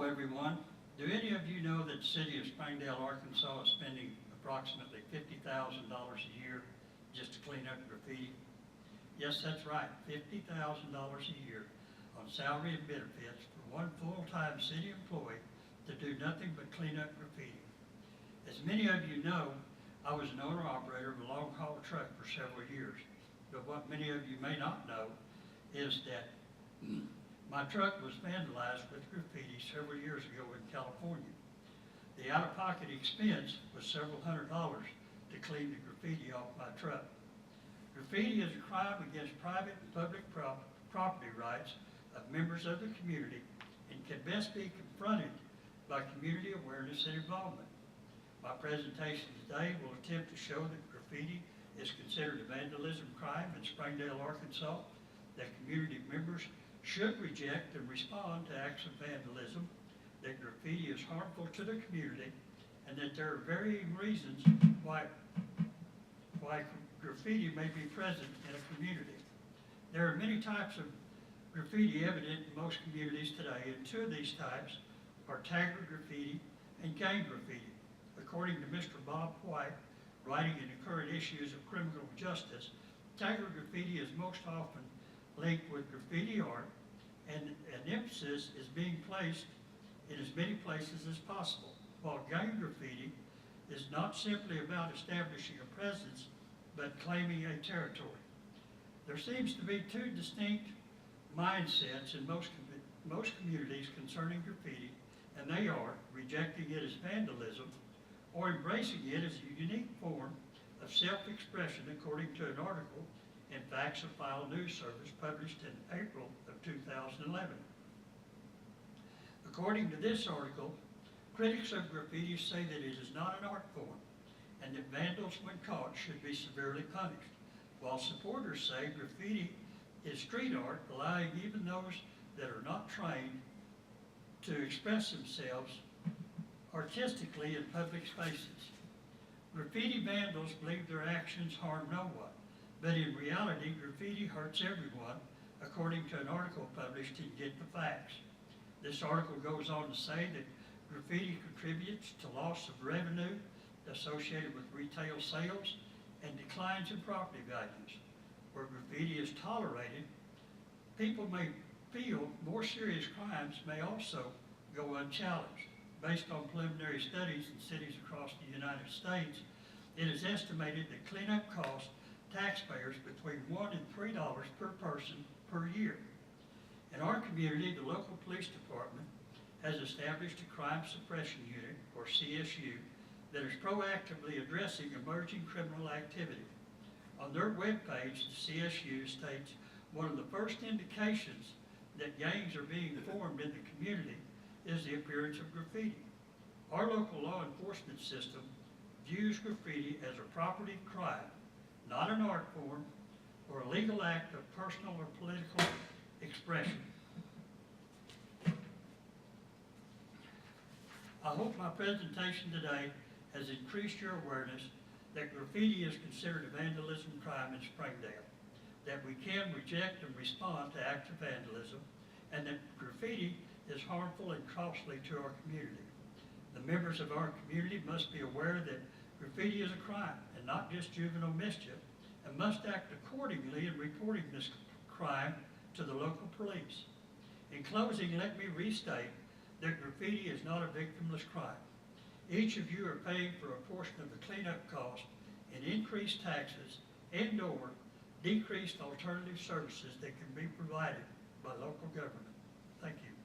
everyone. Do any of you know that the city of Springdale, Arkansas is spending approximately $50,000 a year just to clean up graffiti? Yes, that's right, $50,000 a year on salary and benefits for one full-time city employee to do nothing but clean up graffiti. As many of you know, I was an owner-operator of a long-haul truck for several years. But what many of you may not know is that my truck was vandalized with graffiti several years ago in California. The out-of-pocket expense was several $100s to clean the graffiti off my truck. Graffiti is a crime against private and public property rights of members of the community and can best be confronted by community awareness and involvement. My presentation today will attempt to show that graffiti is considered a vandalism crime in Springdale, Arkansas, that community members should reject and respond to acts of vandalism, that graffiti is harmful to the community, and that there are varying reasons why graffiti may be present in a community. There are many types of graffiti evident in most communities today, and two of these types are tagger graffiti and gang graffiti. According to Mr. Bob White, writing in the current issues of Criminal Justice, tagger graffiti is most often linked with graffiti art, and an emphasis is being placed in as many places as possible, while gang graffiti is not simply about establishing a presence, but claiming a territory. There seems to be two distinct mindsets in most communities concerning graffiti, and they are rejecting it as vandalism or embracing it as a unique form of self-expression, according to an article in Facts of File News Service published in April of 2011. According to this article, critics of graffiti say that it is not an art form and that vandals, when caught, should be severely punished, while supporters say graffiti is street art, allowing even those that are not trained to express themselves artistically in public spaces. Graffiti vandals believe their actions harm no one, but in reality, graffiti hurts everyone, according to an article published in Get the Facts. This article goes on to say that graffiti contributes to loss of revenue associated with retail sales and declines in property values. Where graffiti is tolerated, people may feel more serious crimes may also go unchallenged. Based on preliminary studies in cities across the United States, it is estimated that cleanup costs taxpayers between $1 and $3 per person per year. In our community, the local police department has established a crime suppression unit, or CSU, that is proactively addressing emerging criminal activity. On their webpage, the CSU states one of the first indications that gangs are being formed in the community is the appearance of graffiti. Our local law enforcement system views graffiti as a property crime, not an art form or a legal act of personal or political expression. I hope my presentation today has increased your awareness that graffiti is considered a vandalism crime in Springdale, that we can reject and respond to acts of vandalism, and that graffiti is harmful and costly to our community. The members of our community must be aware that graffiti is a crime and not just juvenile mischief, and must act accordingly in reporting this crime to the local police. In closing, let me restate that graffiti is not a victimless crime. Each of you are paying for a portion of the cleanup cost in increased taxes and/or decreased alternative services that can be provided by local government. Thank you.